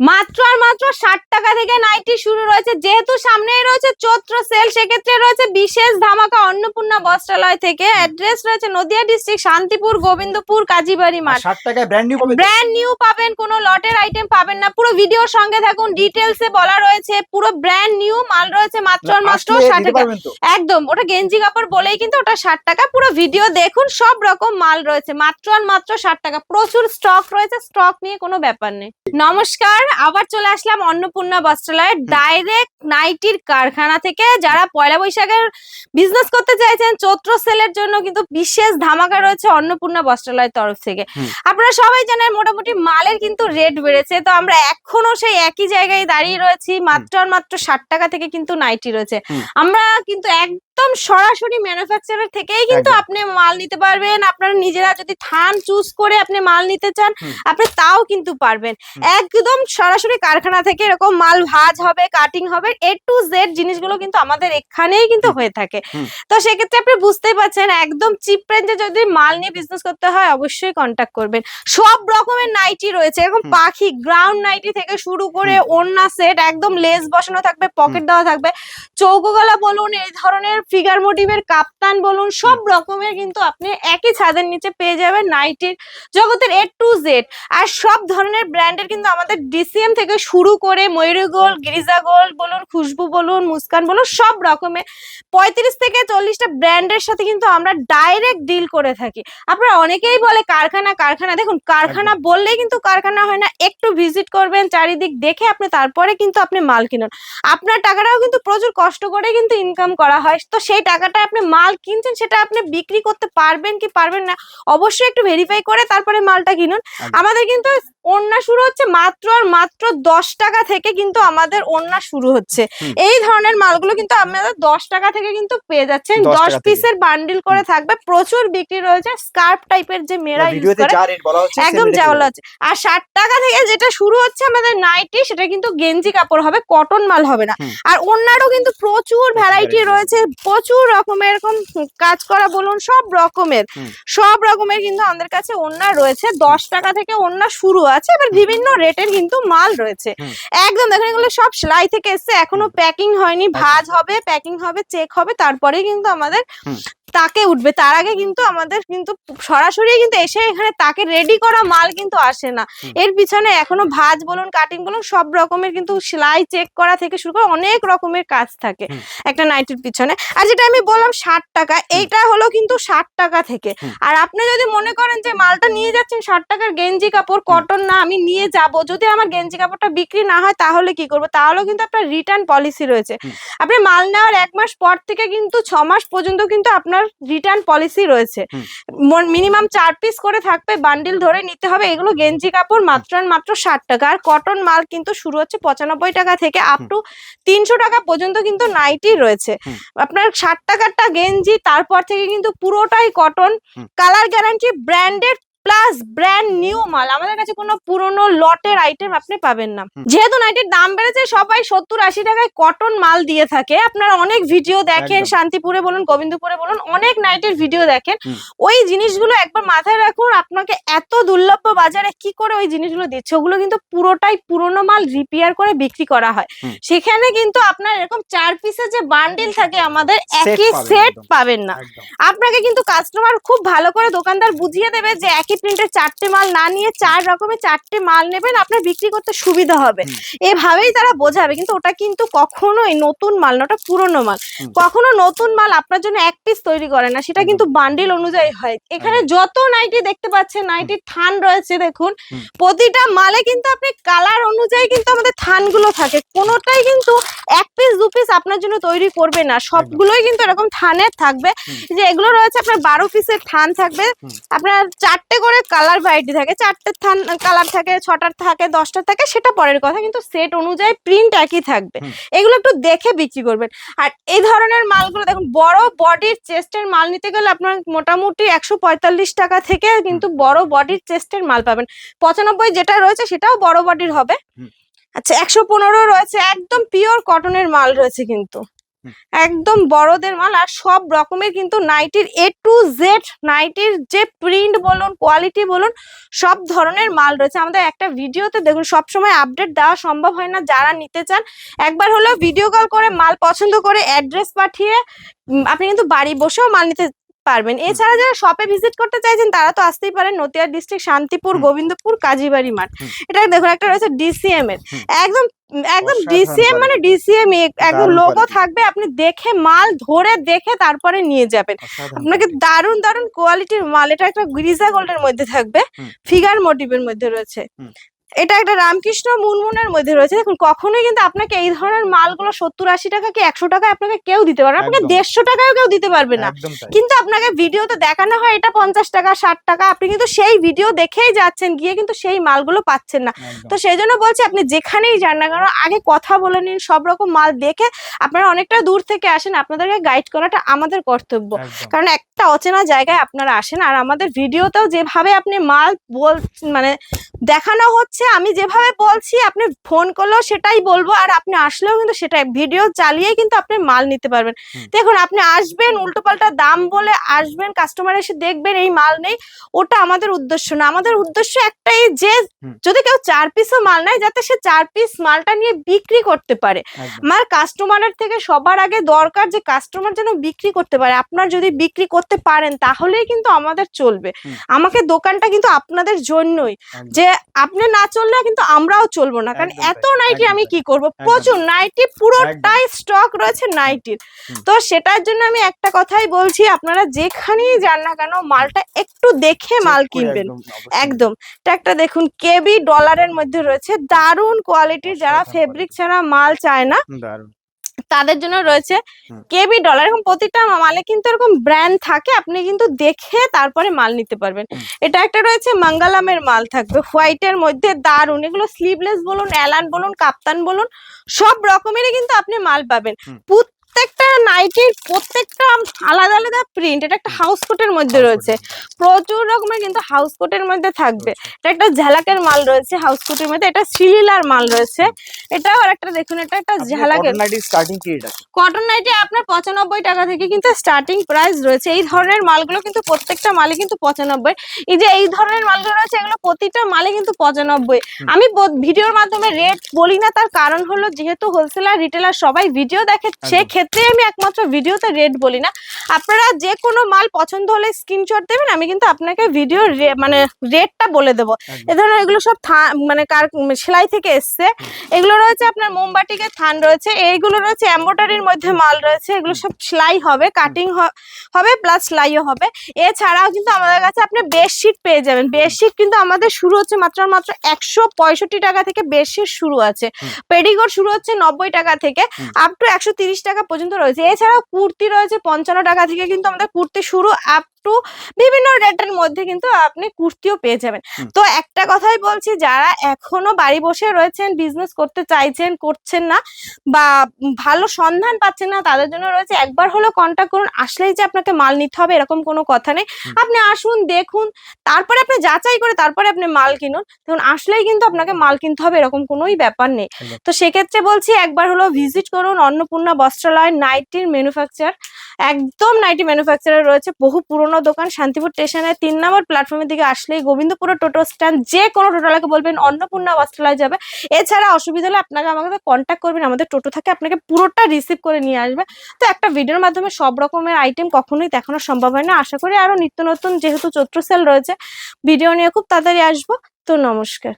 মাত্র আর মাত্র 60 টাকা থেকে নাইটি শুরু রয়েছে। যেহেতু সামনেই রয়েছে চৈত্র সেল, সেক্ষেত্রে রয়েছে বিশেষ ধামাকা অন্নপূর্ণা বস্ত্রালয় থেকে। অ্যাড্রেস রয়েছে নদিয়া ডিস্ট্রিক্ট, শান্তিপুর, গোবিন্দপুর, কাজীবাড়ি মাঠ। 60 টাকায় ব্র্যান্ড নিউ পাবেন, ব্র্যান্ড নিউ পাবেন, কোনো লটের আইটেম পাবেন না। পুরো ভিডিওর সঙ্গে থাকুন, ডিটেইলসে বলা রয়েছে। পুরো ব্র্যান্ড নিউ মাল রয়েছে মাত্র আর মাত্র 60 টাকা। একদম, ওটা গেঞ্জি কাপড় বলেই কিন্তু ওটা 60 টাকা। পুরো ভিডিও দেখুন, সব রকম মাল রয়েছে মাত্র আর মাত্র 60 টাকা। প্রচুর স্টক রয়েছে, স্টক নিয়ে কোনো ব্যাপার নেই। নমস্কার, আবার চলে আসলাম অন্নপূর্ণা বস্ত্রালয়ে, ডাইরেক্ট নাইটির কারখানা থেকে। যারা পয়লা বৈশাখের বিজনেস করতে চাইছেন, চৈত্র সেলের জন্য কিন্তু বিশেষ ধামাকা রয়েছে অন্নপূর্ণা বস্ত্রালয়ের তরফ থেকে। আপনারা সবাই জানেন মোটামুটি মালের কিন্তু রেট বেড়েছে, তো আমরা এখনো সেই একই জায়গায় দাঁড়িয়ে রয়েছি। মাত্র আর মাত্র 60 টাকা থেকে কিন্তু নাইটি রয়েছে। আমরা কিন্তু একদম সরাসরি ম্যানুফ্যাকচারার থেকেই কিন্তু আপনি মাল নিতে পারবেন। আপনারা নিজেরা যদি থান চুজ করে আপনি মাল নিতে চান, আপনি তাও কিন্তু পারবেন। একদম সরাসরি কারখানা থেকে এরকম মাল ভাঁজ হবে, কাটিং হবে, A to Z জিনিসগুলো কিন্তু আমাদের এখানেই কিন্তু হয়ে থাকে। তো সেক্ষেত্রে আপনি বুঝতেই পারছেন, একদম চিপ রেঞ্জে যদি মাল নিয়ে বিজনেস করতে হয় অবশ্যই কন্ট্যাক্ট করবেন। সব রকমের নাইটি রয়েছে, এরকম পাখি গ্রাউন্ড নাইটি থেকে শুরু করে ওড়না সেট, একদম লেস বসানো থাকবে, পকেট দেওয়া থাকবে, চৌকো গলা বলুন, এই ধরনের ফিগার মোটিভের কাপ্তান বলুন, সব রকমের কিন্তু আপনি একই ছাদের নিচে পেয়ে যাবেন নাইটির জগতের A to Z। আর সব ধরনের ব্র্যান্ডের কিন্তু আমাদের DCM থেকে শুরু করে ময়ূরী গোল্ড, গিরিজা গোল্ড বলুন, খুশবু বলুন, মুস্কান বলুন, সব রকমের 35 থেকে 40টা ব্র্যান্ডের সাথে কিন্তু আমরা ডাইরেক্ট ডিল করে থাকি। আপনারা অনেকেই বলে কারখানা কারখানা, দেখুন কারখানা বললেই কিন্তু কারখানা হয় না। একটু ভিজিট করবেন, চারিদিক দেখে আপনি তারপরে কিন্তু আপনি মাল কিনুন। আপনার টাকাটাও কিন্তু প্রচুর কষ্ট করে কিন্তু ইনকাম করা হয়, তো সেই টাকাটা আপনি মাল কিনছেন, সেটা আপনি বিক্রি করতে পারবেন কি পারবেন না অবশ্যই একটু ভেরিফাই করে তারপরে মালটা কিনুন। আমাদের কিন্তু ওড়না শুরু হচ্ছে মাত্র আর মাত্র 10 টাকা থেকে কিন্তু আমাদের ওড়না শুরু হচ্ছে। এই ধরনের মালগুলো কিন্তু আপনারা 10 টাকা থেকে কিন্তু পেয়ে যাচ্ছেন। 10 পিসের বান্ডিল করে থাকবে, প্রচুর বিক্রি রয়েছে। স্কার্ফ টাইপের যে মেয়েরা ইউজ করে একদম যা বলা হচ্ছে। আর 60 টাকা থেকে যেটা শুরু হচ্ছে আমাদের নাইটি, সেটা কিন্তু গেঞ্জি কাপড় হবে, কটন মাল হবে না। আর ওড়নারও কিন্তু প্রচুর ভ্যারাইটি রয়েছে, প্রচুর রকমের, এরকম কাজ করা বলুন, সব রকমের কিন্তু আমাদের কাছে ওড়না রয়েছে। 10 টাকা থেকে ওড়না শুরু আছে, এবার বিভিন্ন রেটের কিন্তু মাল রয়েছে। একদম দেখেন, এগুলো সব সেলাই থেকে এসছে, এখনো প্যাকিং হয়নি, ভাঁজ হবে, প্যাকিং হবে, চেক হবে, তারপরে কিন্তু আমাদের তাকে উঠবে। তার আগে কিন্তু আমাদের কিন্তু সরাসরি কিন্তু এসে এখানে তাকে রেডি করা মাল কিন্তু আসে না। এর পিছনে এখনো ভাঁজ বলুন, কাটিং বলুন, সব রকমের কিন্তু সেলাই চেক করা থেকে শুরু করে অনেক রকমের কাজ থাকে একটা নাইটির পিছনে। আর যেটা আমি বললাম 60 টাকা, এইটা হলো কিন্তু 60 টাকা থেকে। আর আপনি যদি মনে করেন যে মালটা নিয়ে যাচ্ছেন 60 টাকার গেঞ্জি কাপড়, কটন না, আমি নিয়ে যাব, যদি আমার গেঞ্জি কাপড়টা বিক্রি না হয় তাহলে কি করবো? তাহলেও কিন্তু আপনার রিটার্ন পলিসি রয়েছে। আপনি মাল নেওয়ার 1 মাস পর থেকে কিন্তু 6 মাস পর্যন্ত কিন্তু আপনার রিটার্ন পলিসি রয়েছে। মিনিমাম 4 পিস করে থাকবে, বান্ডিল ধরে নিতে হবে। এগুলো গেঞ্জি কাপড় মাত্র আর মাত্র 60 টাকা। আর কটন মাল কিন্তু শুরু হচ্ছে 95 টাকা থেকে আপ টু 300 টাকা পর্যন্ত কিন্তু নাইটি রয়েছে। আপনার 60 টাকারটা গেঞ্জি, তারপর থেকে কিন্তু পুরোটাই cotton, colour guarantee, branded plus brand new মাল। আমাদের কাছে কোনো পুরনো লটের আইটেম আপনি পাবেন না। যেহেতু নাইটির দাম বেড়েছে, সবাই 70-80 টাকায় কটন মাল দিয়ে থাকে। আপনারা অনেক ভিডিও দেখেন, শান্তিপুরে বলুন, গোবিন্দপুরে বলুন, অনেক নাইটির ভিডিও দেখেন। ওই জিনিসগুলো একবার মাথায় রাখুন, আপনাকে এত দুর্লভ বাজারে কি করে ওই জিনিসগুলো দিচ্ছে, ওগুলো কিন্তু পুরোটাই পুরনো মাল রিপেয়ার করে বিক্রি করা হয়। সেখানে কিন্তু আপনার এরকম 4 পিসের যে বান্ডিল থাকে, আমাদের একই সেট পাবেন না। আপনাকে কিন্তু কাস্টমার খুব ভালো করে দোকানদার বুঝিয়ে দেবে যে একই প্রিন্টের 4টে মাল না নিয়ে 4 রকমের 4টে মাল নেবেন, আপনার বিক্রি করতে সুবিধা হবে, এভাবেই তারা বোঝাবে। কিন্তু ওটা কিন্তু কখনোই নতুন মাল না, ওটা পুরনো মাল। কখনো নতুন মাল আপনার জন্য 1 পিস তৈরি করে না, সেটা কিন্তু বান্ডিল অনুযায়ী হয়। এখানে যত নাইটি দেখতে পাচ্ছেন, নাইটির থান রয়েছে, দেখুন প্রতিটা মালে কিন্তু আপনি কালার অনুযায়ী কিন্তু আমাদের থানগুলো থাকে। কোনোটাই কিন্তু 1 পিস 2 পিস আপনার জন্য তৈরি করবে না, সবগুলোই কিন্তু এরকম থানের থাকবে। যে এগুলো রয়েছে আপনার 12 পিসের থান থাকবে, আপনার 4টে করে কালার ভ্যারাইটি থাকে, 4টে থান কালার থাকে, 6টার থাকে, 10টার থাকে, সেটা পরের কথা, কিন্তু সেট অনুযায়ী প্রিন্ট একই থাকবে। এগুলো একটু দেখে বিক্রি করবেন। আর এই ধরনের মালগুলো দেখুন, বড় বডির চেস্টের মাল নিতে গেলে আপনার মোটামুটি 145 টাকা থেকে কিন্তু বড় বডির চেস্টের মাল পাবেন। 95 যেটা রয়েছে সেটাও বড় বডির হবে। আচ্ছা, 115 রয়েছে, একদম পিওর কটনের মাল রয়েছে কিন্তু। একদম বড়দের মাল। আর সব রকমের কিন্তু নাইটির A to Z, নাইটির যে প্রিন্ট বলুন, কোয়ালিটি বলুন, সব ধরনের মাল রয়েছে আমাদের একটা ভিডিওতে। দেখুন সবসময় আপডেট দেওয়া সম্ভব হয় না, যারা নিতে চান একবার হলেও ভিডিও কল করে মাল পছন্দ করে অ্যাড্রেস পাঠিয়ে আপনি কিন্তু বাড়ি বসেও মাল নিতে পারবেন। এছাড়া যারা শপে ভিজিট করতে চাইছেন তারা তো আসতেই পারেন, নদিয়া ডিস্ট্রিক্ট শান্তিপুর, গোবিন্দপুর, কাজীবাড়ি মাঠ। এটা দেখুন একটা রয়েছে DCM এর, একদম একদম DCM মানে DCM একদম লোগো থাকবে, আপনি দেখে মাল ধরে দেখে তারপরে নিয়ে যাবেন। আপনাকে দারুন দারুন কোয়ালিটির মাল। এটা একটা গ্রিজা গোল্ডের মধ্যে থাকবে, ফিগার মোটিভের মধ্যে রয়েছে। এটা একটা রামকৃষ্ণ মুনমুনের মধ্যে রয়েছে। দেখুন কখনোই কিন্তু আপনাকে এই ধরনের মালগুলো 70-80 টাকা কি 100 টাকা আপনাকে কেউ দিতে পারবে, আপনাকে 150 টাকাও কেউ দিতে পারবে না। কিন্তু আপনাকে ভিডিওতে দেখানো হয় এটা 50 টাকা 60 টাকা, আপনি কিন্তু সেই ভিডিও দেখেই যাচ্ছেন, গিয়ে কিন্তু সেই মালগুলো পাচ্ছেন না। তো সেই জন্য বলছি আপনি যেখানেই যান না কেন আগে কথা বলে নিন, সব রকম মাল দেখে। আপনারা অনেকটা দূর থেকে আসেন, আপনাদেরকে গাইড করাটা আমাদের কর্তব্য, কারণ একটা অচেনা জায়গায় আপনারা আসেন। আর আমাদের ভিডিওতেও যেভাবে আপনি মাল মানে দেখানো হচ্ছে, আমি যেভাবে বলছি আপনি ফোন করলেও সেটাই বলবো, আর আপনি আসলেও কিন্তু সেটাই ভিডিও চালিয়েই কিন্তু আপনি মাল নিতে পারবেন। দেখুন আপনি আসবেন উল্টোপাল্টা দাম বলে আসবেন, কাস্টমার এসে দেখবেন এই মাল নেই, ওটা আমাদের উদ্দেশ্য না। আমাদের উদ্দেশ্য একটাই যে যদি কেউ 4 পিসও মাল নেয় যাতে সে 4 পিস মালটা নিয়ে বিক্রি করতে পারে। আমার কাস্টমারের থেকে সবার আগে দরকার যে কাস্টমার যেন বিক্রি করতে পারে। আপনার যদি বিক্রি করতে পারেন তাহলেই কিন্তু আমাদের চলবে। আমাকে দোকানটা কিন্তু আপনাদের জন্যই, যে আপনি না চললে কিন্তু আমরাও চলবো না, কারণ এত নাইটি আমি কি করব, প্রচুর নাইটি, পুরোটাই স্টক রয়েছে নাইটির। তো সেটার জন্য আমি একটা কথাই বলছি, আপনারা যেখানেই যান না কেন মালটা একটু দেখে মাল কিনবেন। একদম। এটা একটা দেখুন কেবি ডলারের মধ্যে রয়েছে, দারুন কোয়ালিটির। যারা ফেব্রিক ছাড়া মাল চায় না তাদের জন্য রয়েছে কেবি ডলার। এরকম প্রতিটা মালে কিন্তু এরকম ব্র্যান্ড থাকে, আপনি কিন্তু দেখে তারপরে মাল নিতে পারবেন। এটা একটা রয়েছে মঙ্গলমের মাল থাকবে হোয়াইটের মধ্যে, দারুন। এগুলো স্লিভলেস বলুন, অ্যালান বলুন, কাপ্তান বলুন, সব রকমেরই কিন্তু আপনি মাল পাবেন। প্রত্যেকটা নাইটির প্রত্যেকটা আলাদা আলাদা প্রিন্ট। এটা একটা হাউস কোটের মধ্যে রয়েছে, প্রচুর রকমের কিন্তু হাউস কোটের মধ্যে থাকবে। এটা একটা ঝালাকের মাল রয়েছে হাউস কোটের মধ্যে, এটা শ্রীলীলার মাল রয়েছে। এটাও একটা দেখুন, এটা একটা ঝালাকের কটন নাইটি আপনার 95 টাকা থেকে কিন্তু স্টার্টিং প্রাইস রয়েছে। এই ধরনের মালগুলো কিন্তু প্রত্যেকটা মালে কিন্তু 95। এই যে এই ধরনের মালগুলো রয়েছে এগুলো প্রতিটা মালে কিন্তু 95। আমি ভিডিওর মাধ্যমে রেট বলি না, তার কারণ হলো যেহেতু হোলসেলার রিটেলার সবাই ভিডিও দেখে, সেক্ষেত্রে আমি একমাত্র ভিডিওতে রেট বলি না। আপনারা যে কোনো মাল পছন্দ হলে স্ক্রিনশট দেবেন, আমি কিন্তু আপনাকে ভিডিও মানে রেটটা বলে দেবো। এ ধরনের এগুলো সব মানে সেলাই থেকে এসছে। এগুলো রয়েছে আপনার মোমবাটিকে থান রয়েছে, এইগুলো রয়েছে এমব্রয়ডারির মধ্যে মাল রয়েছে। এগুলো সব সেলাই হবে, কাটিং হবে, প্লাস সেলাইও হবে। এছাড়াও কিন্তু আমাদের কাছে আপনি বেডশিট পেয়ে যাবেন। বেডশিট কিন্তু আমাদের শুরু হচ্ছে মাত্র 165 টাকা থেকে বেডশিট শুরু আছে। পেডিকোট শুরু হচ্ছে 90 টাকা থেকে আপ টু 130 টাকা পর্যন্ত রয়েছে। এছাড়াও কুর্তি রয়েছে 55 টাকা থেকে কিন্তু আমাদের কুর্তি শুরু, আপ টু বিভিন্ন রেটের মধ্যে কিন্তু আপনি কুর্তিও পেয়ে যাবেন। তো একটা কথাই বলছি, যারা এখনো বাড়ি বসে রয়েছেন, বিজনেস করতে চাইছেন, করছেন না, বা ভালো সন্ধান পাচ্ছেন না, তাদের জন্য রয়েছে একবার হলো কন্ট্যাক্ট করুন। আসলেই যে আপনাকে মাল নিতে হবে এরকম কোনো কথা নেই। আপনি আসুন, দেখুন, তারপরে আপনি যাচাই করে তারপরে আপনি মাল কিনুন। দেখুন আসলেই কিন্তু আপনাকে মাল কিনতে হবে এরকম কোনোই ব্যাপার নেই। তো সেক্ষেত্রে বলছি একবার হলো ভিজিট করুন অন্নপূর্ণা বস্ত্রালয়। নাইটির ম্যানুফ্যাকচার, একদম নাইটি ম্যানুফ্যাকচারার রয়েছে, বহু পুরনো দোকান। শান্তিপুর স্টেশনের 3 নম্বর প্ল্যাটফর্মের দিকে আসলেই গোবিন্দপুর টোটো স্ট্যান্ড, যে কোনো টোটোলাকে বলবেন অন্নপূর্ণা বস্ত্রালয় যাবে। এছাড়া অসুবিধা হলে আপনাকে আমাকে কন্ট্যাক্ট করবেন, আমাদের টোটো থাকে আপনাকে পুরোটা রিসিভ করে নিয়ে আসবে। তো একটা ভিডিওর মাধ্যমে সব রকমের আইটেম কখনোই দেখানো সম্ভব হয় না। আশা করি আরো নিত্য নতুন, যেহেতু চৈত্র সেল রয়েছে, ভিডিও নিয়ে খুব তাড়াতাড়ি আসবো। তো নমস্কার।